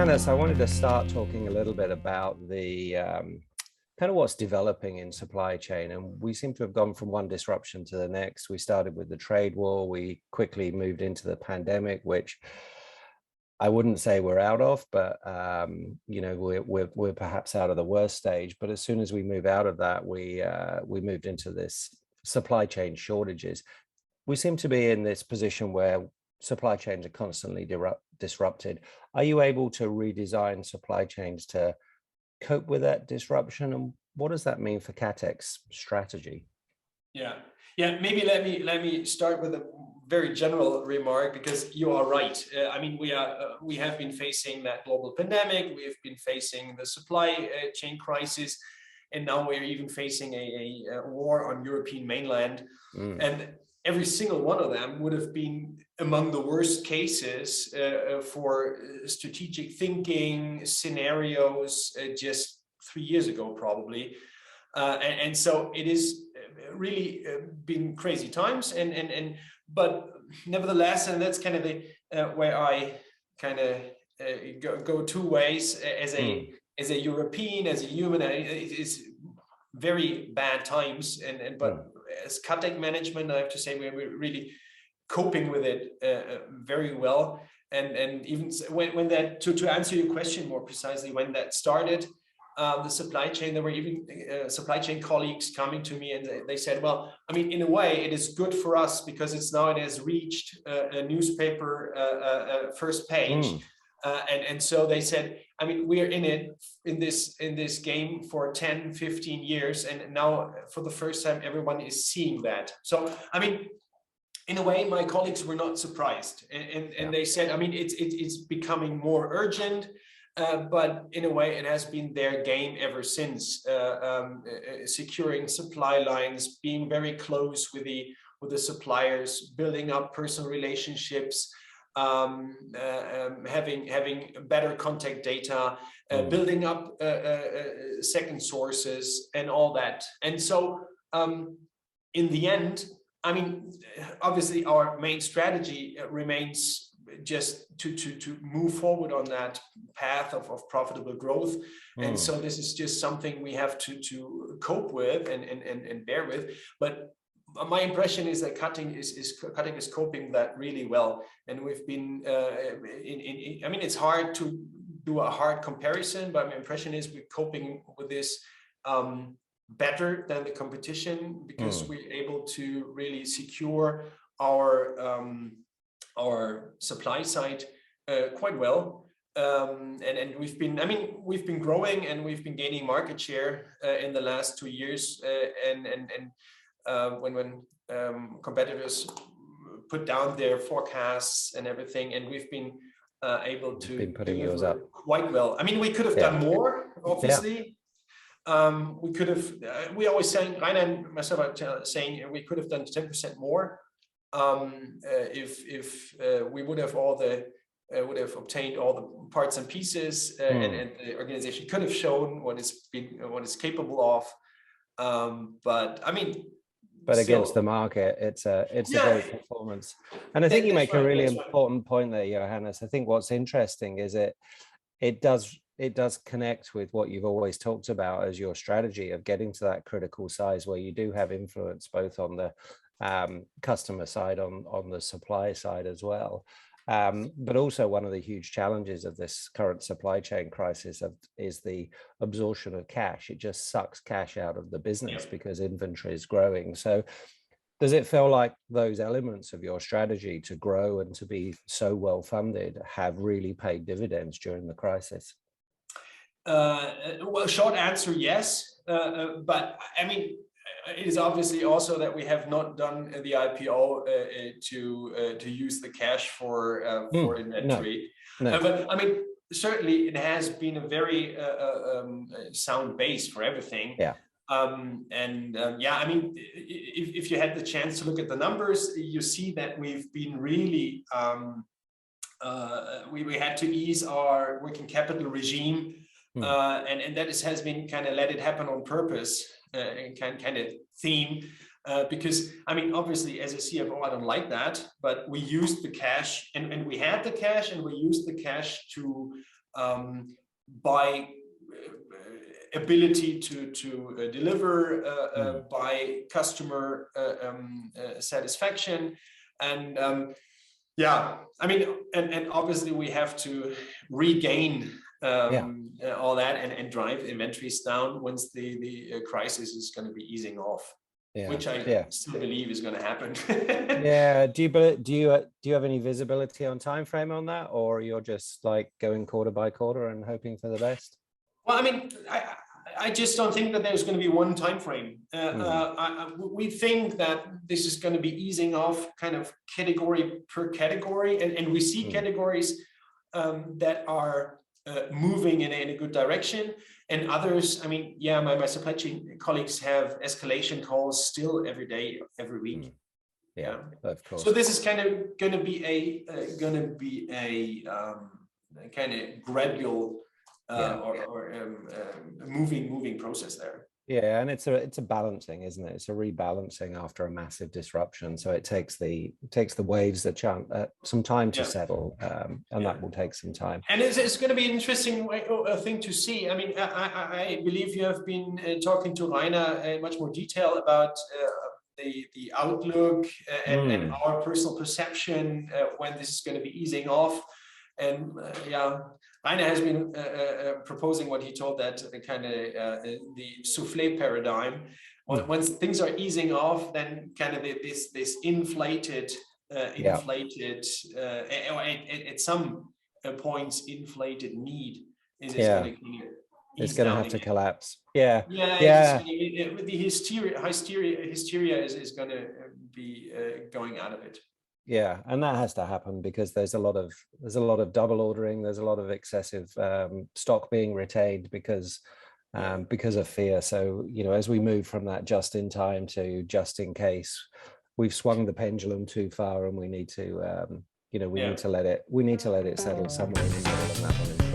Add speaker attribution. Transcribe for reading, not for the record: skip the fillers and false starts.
Speaker 1: Johannes, I wanted to start talking a little bit about the kind of what's developing in supply chain. And we seem to have gone from one disruption to the next. We started with the trade war. We quickly moved into the pandemic, which I wouldn't say we're out of, but you know, we're perhaps out of the worst stage. But as soon as we move out of that, we moved into this supply chain shortages. We seem to be in this position where supply chains are constantly disrupted. Are you able to redesign supply chains to cope with that disruption? And what does that mean for KATEK's strategy?
Speaker 2: Yeah. Maybe let me start with a very general remark, because you are right. I mean, we have been facing that global pandemic. We have been facing the supply chain crisis, and now we're even facing a war on European mainland. And every single one of them would have been among the worst cases for strategic thinking scenarios just 3 years ago, probably. And so it is really been crazy times, but nevertheless, and that's kind of the where I kind of go two ways as a European, as a human. It's very bad times, but as KATEK management, I have to say we're really coping with it very well. And even when that, to answer your question more precisely, when that started, the supply chain, there were even supply chain colleagues coming to me, and they said, well, I mean, in a way it is good for us because it has reached a newspaper first page. And so they said, I mean, we're in this game for 10, 15 years. And now for the first time, everyone is seeing that. So, I mean, in a way, my colleagues were not surprised. And they said, I mean, it's becoming more urgent, but in a way, it has been their game ever since, securing supply lines, being very close with the suppliers, building up personal relationships, having better contact data, building up second sources and all that. And so in the end, I mean, obviously our main strategy remains just to move forward on that path of profitable growth. And so this is just something we have to cope with and bear with. But my impression is that KATEK is coping that really well, and we've been I mean, it's hard to do a hard comparison, but my impression is we're coping with this better than the competition, because we're able to really secure our supply side quite well. And we've been growing, and we've been gaining market share in the last 2 years, when competitors put down their forecasts and everything, and we've been able to
Speaker 1: putting yours up
Speaker 2: quite well. I mean, we could have done more, obviously. We could have. We always saying, Rainer and myself are saying, we could have done 10% more if we would have obtained all the parts and pieces, and the organization could have shown what it's capable of. But I mean.
Speaker 1: But against the market, it's a great performance. And I think you make a really important point there, Johannes. I think what's interesting is it does connect with what you've always talked about as your strategy of getting to that critical size where you do have influence both on the customer side, on the supply side as well. But also one of the huge challenges of this current supply chain crisis is the absorption of cash. It just sucks cash out of the business because inventory is growing. So does it feel like those elements of your strategy to grow and to be so well funded have really paid dividends during the crisis?
Speaker 2: Well, short answer, yes. But I mean, it is obviously also that we have not done the IPO to use the cash for inventory. No. But I mean, certainly it has been a very sound base for everything. Yeah. I mean, if you had the chance to look at the numbers, you see that we've been really we had to ease our working capital regime, and that has been kind of let it happen on purpose. Kind of theme, because I mean, obviously as a CFO, I don't like that, but we used the cash, and we had the cash, and we used the cash to by ability to deliver, by customer satisfaction, and yeah, I mean, and obviously we have to regain all that and drive inventories down once the crisis is going to be easing off, which I still believe is going to happen.
Speaker 1: Yeah. Do you have any visibility on time frame on that, or you're just like going quarter by quarter and hoping for the best?
Speaker 2: Well, I mean, I just don't think that there's going to be one time frame. We think that this is going to be easing off kind of category per category, and we see categories that are moving in a good direction, and others, I mean, yeah, my supply chain colleagues have escalation calls still every day, every week.
Speaker 1: Yeah, of course.
Speaker 2: So this is kind of going to be a kind of gradual moving process there.
Speaker 1: Yeah, and it's a balancing, isn't it? It's a rebalancing after a massive disruption. So it takes the waves that some time to settle, and that will take some time.
Speaker 2: And it's going to be an interesting thing to see. I mean, I believe you have been talking to Rainer in much more detail about the outlook and our personal perception when this is going to be easing off. And Rainer has been proposing what he told that kind of the souffle paradigm. Once things are easing off, then kind of this inflated, or at some points inflated need is going to
Speaker 1: it's going to have to collapse. Yeah.
Speaker 2: The hysteria is going to be going out of it.
Speaker 1: Yeah, and that has to happen because there's a lot of double ordering. There's a lot of excessive stock being retained because of fear. So, you know, as we move from that just in time to just in case, we've swung the pendulum too far, and we need to, need to let it settle somewhere in the middle of that one.